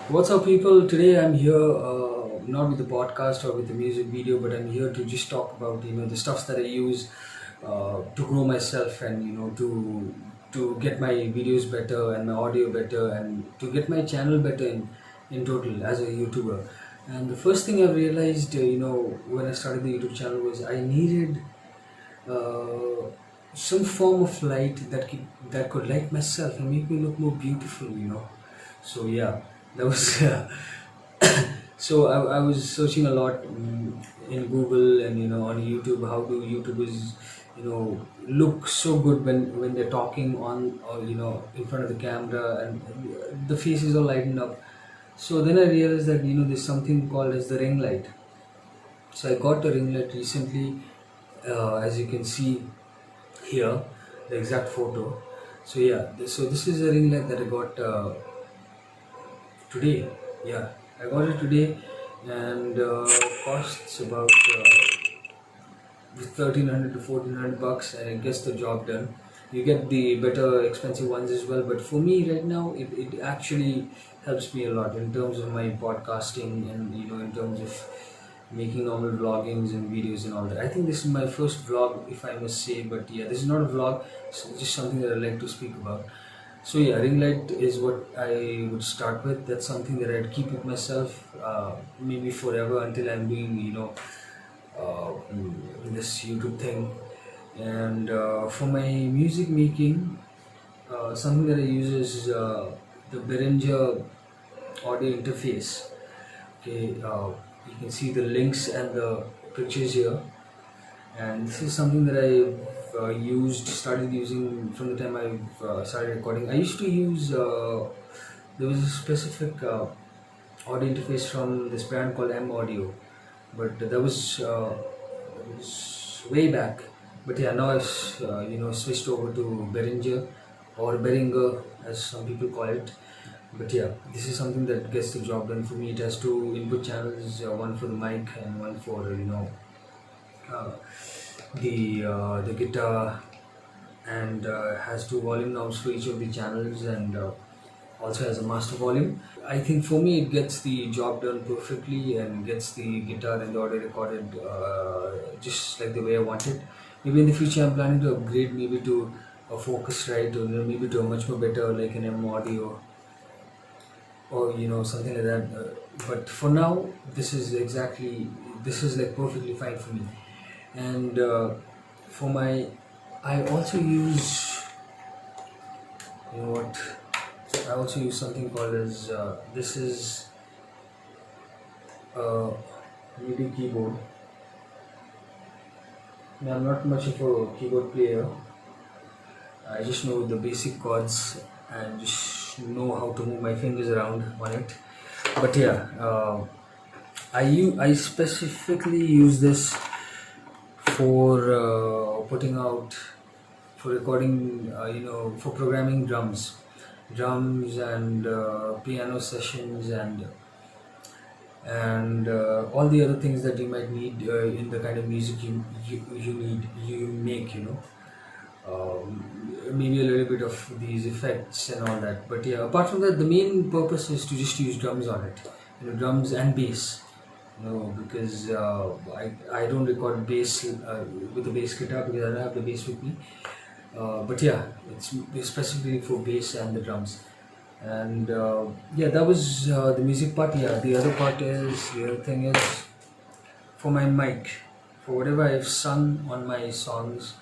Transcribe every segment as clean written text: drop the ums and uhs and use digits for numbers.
What's up, people? Today I'm here, not with the podcast or with the music video, but I'm here to just talk about the stuffs that I use to grow myself and to get my videos better and my audio better and to get my channel better in total as a YouTuber. And the first thing I realized, when I started the YouTube channel was I needed uh, some form of light that could light myself and make me look more beautiful. So yeah, that was so I was searching a lot in Google and on YouTube. How do YouTubers look so good when they're talking on or in front of the camera and the faces are lighting up. So then I realized that there's something called as the ring light. So I got a ring light recently, as you can see here, the exact photo. So yeah, so this is a ring light that I got today. Yeah, I got it today, and costs about 1300 to 1400 bucks, and it gets the job done. You get the better expensive ones as well, but for me right now, it actually helps me a lot in terms of my podcasting and in terms of making normal vloggings and videos and all that. I think this is my first vlog, if I must say, but yeah, this is not a vlog, it's just something that I like to speak about. So yeah, ring light is what I would start with. That's something that I'd keep with myself, maybe forever until I'm doing this YouTube thing. And for my music making, something that I use is the Behringer audio interface. Okay, you can see the links and the pictures here, and this is something that I started using from the time I started recording. I used to use there was a specific audio interface from this brand called M Audio, but that was way back. But yeah, now I've switched over to Behringer or Behringer as some people call it. But yeah, this is something that gets the job done for me. It has two input channels, one for the mic and one for uh, the guitar, and has two volume knobs for each of the channels, and also has a master volume. I think for me it gets the job done perfectly and gets the guitar and the audio recorded just like the way I want it. Maybe in the future I'm planning to upgrade maybe to a Focusrite or maybe to a much more better like an M Audio or something like that. But for now, this is like perfectly fine for me. And for my, I also use what I also use something called as this is a Midi keyboard. Now, I'm not much of a keyboard player. I just know the basic chords and just know how to move my fingers around on it. But yeah, I specifically use this for putting out for recording, for programming drums and piano sessions and all the other things that you might need in the kind of music you make. Maybe a little bit of these effects and all that. But yeah, apart from that, the main purpose is to just use drums on it, drums and bass. Because I don't record bass with the bass guitar because I don't have the bass with me. But yeah, it's specifically for bass and the drums. And yeah, that was the music part. Yeah, the other thing is for my mic, for whatever I've sung on my songs,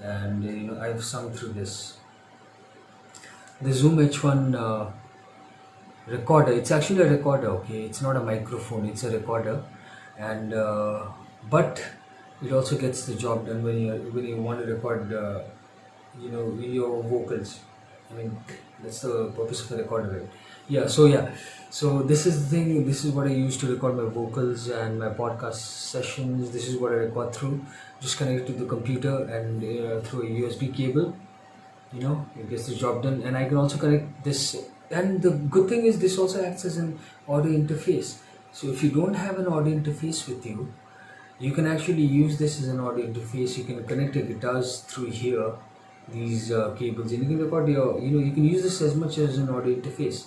and I've sung through this. The Zoom H1 recorder. It's actually a recorder. Okay, it's not a microphone. It's a recorder, and but it also gets the job done when you want to record. Your vocals. I mean, that's the purpose of a recorder, right? Yeah. So this is the thing. This is what I use to record my vocals and my podcast sessions. This is what I record through. Just connect it to the computer and through a USB cable. It gets the job done, and I can also connect this. And the good thing is, this also acts as an audio interface. So if you don't have an audio interface with you, you can actually use this as an audio interface. You can connect your guitars through here, these cables, and you can record you can use this as much as an audio interface.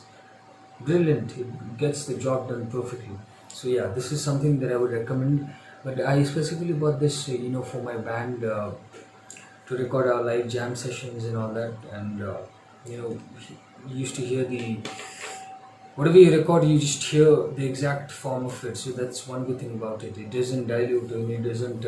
brilliant. It gets the job done perfectly. So yeah, this is something that I would recommend. But I specifically bought this, for my band, to record our live jam sessions and all that. And you know, you used to hear the whatever you record, you just hear the exact form of it. So that's one good thing about it. It doesn't dilute and it doesn't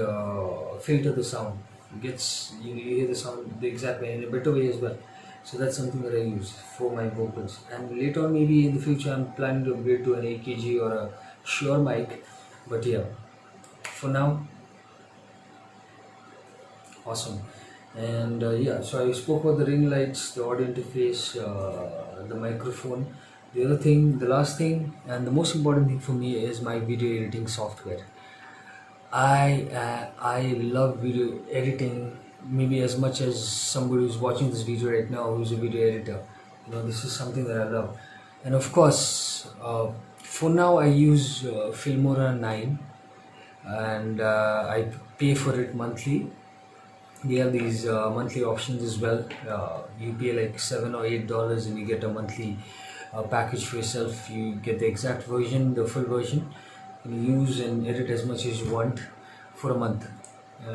filter the sound. It gets you hear the sound the exact way in a better way as well. So that's something that I use for my vocals. And later on, maybe in the future, I'm planning to upgrade to an AKG or a Shure mic. But yeah, for now, awesome. And yeah, so I spoke about the ring lights, the audio interface, the microphone. The other thing, the last thing, and the most important thing for me is my video editing software. I love video editing maybe as much as somebody who's watching this video right now who's a video editor. This is something that I love. And of course, for now I use Filmora 9, and I pay for it monthly. They have these monthly options as well. You pay like $7 or $8 and you get a monthly package for yourself. You get the exact version, the full version. You can use and edit as much as you want for a month.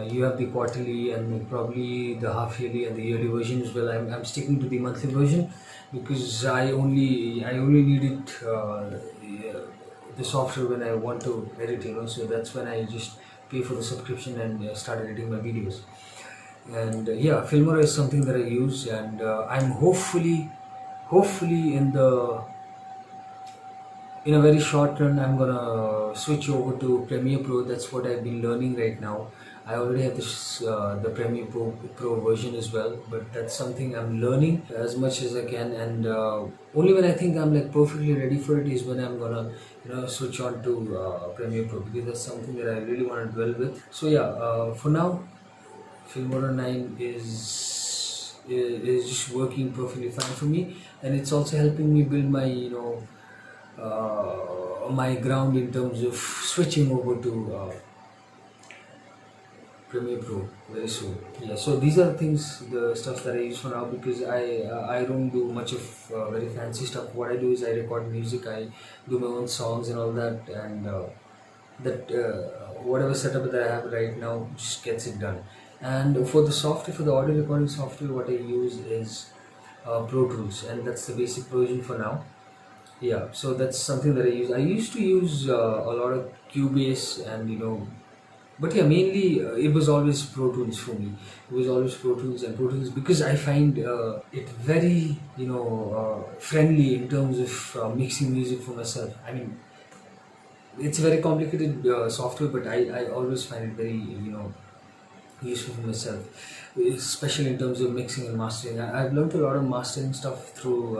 You have the quarterly and probably the half yearly and the yearly version as well. I'm sticking to the monthly version because I only need it, the software, when I want to edit. So that's when I just pay for the subscription and start editing my videos. And yeah, Filmora is something that I use, and I'm hopefully in a very short run I'm gonna switch over to Premiere Pro. That's what I've been learning right now. I already have this the Premiere Pro version as well, but that's something I'm learning as much as I can. And only when I think I'm like perfectly ready for it is when I'm gonna switch on to Premiere Pro, because that's something that I really want to dwell with. So yeah, for now, Filmora 9 is just working perfectly fine for me, and it's also helping me build my my ground in terms of switching over to Premiere Pro very soon. Yeah, so these are things, the stuff that I use for now, because I don't do much of very fancy stuff. What I do is I record music, I do my own songs and all that, and whatever setup that I have right now just gets it done. And for the software, for the audio recording software, what I use is Pro Tools, and that's the basic version for now. Yeah, so that's something that I use. I used to use a lot of Cubase, and but yeah, mainly it was always Pro Tools for me. It was always Pro Tools and Pro Tools, because I find it very friendly in terms of mixing music for myself. I mean, it's a very complicated software, but I always find it very useful for myself, especially in terms of mixing and mastering. I've learned a lot of mastering stuff through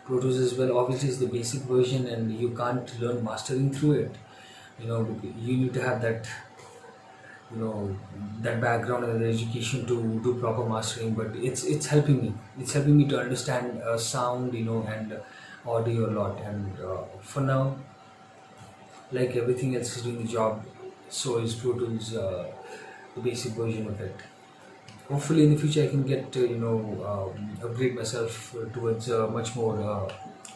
Pro Tools as well. Obviously, it's the basic version, and you can't learn mastering through it. You need to have that that background and the education to do proper mastering. But it's helping me. It's helping me to understand sound, and audio a lot. And for now, like everything else is doing the job, so is Pro Tools. The basic version of it. Hopefully in the future I can get upgrade myself towards a much more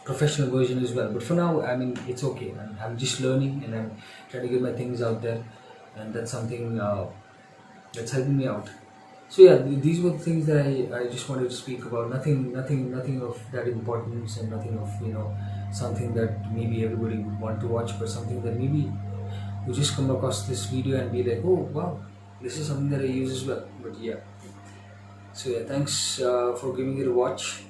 professional version as well. But for now, I mean, it's okay. I'm just learning, and I'm trying to get my things out there, and that's something that's helping me out. So yeah, these were the things that I just wanted to speak about. Nothing of that importance, and nothing of something that maybe everybody would want to watch, but something that maybe you just come across this video and be like, oh wow, this is something that I use as well. But yeah, so yeah, thanks for giving it a watch.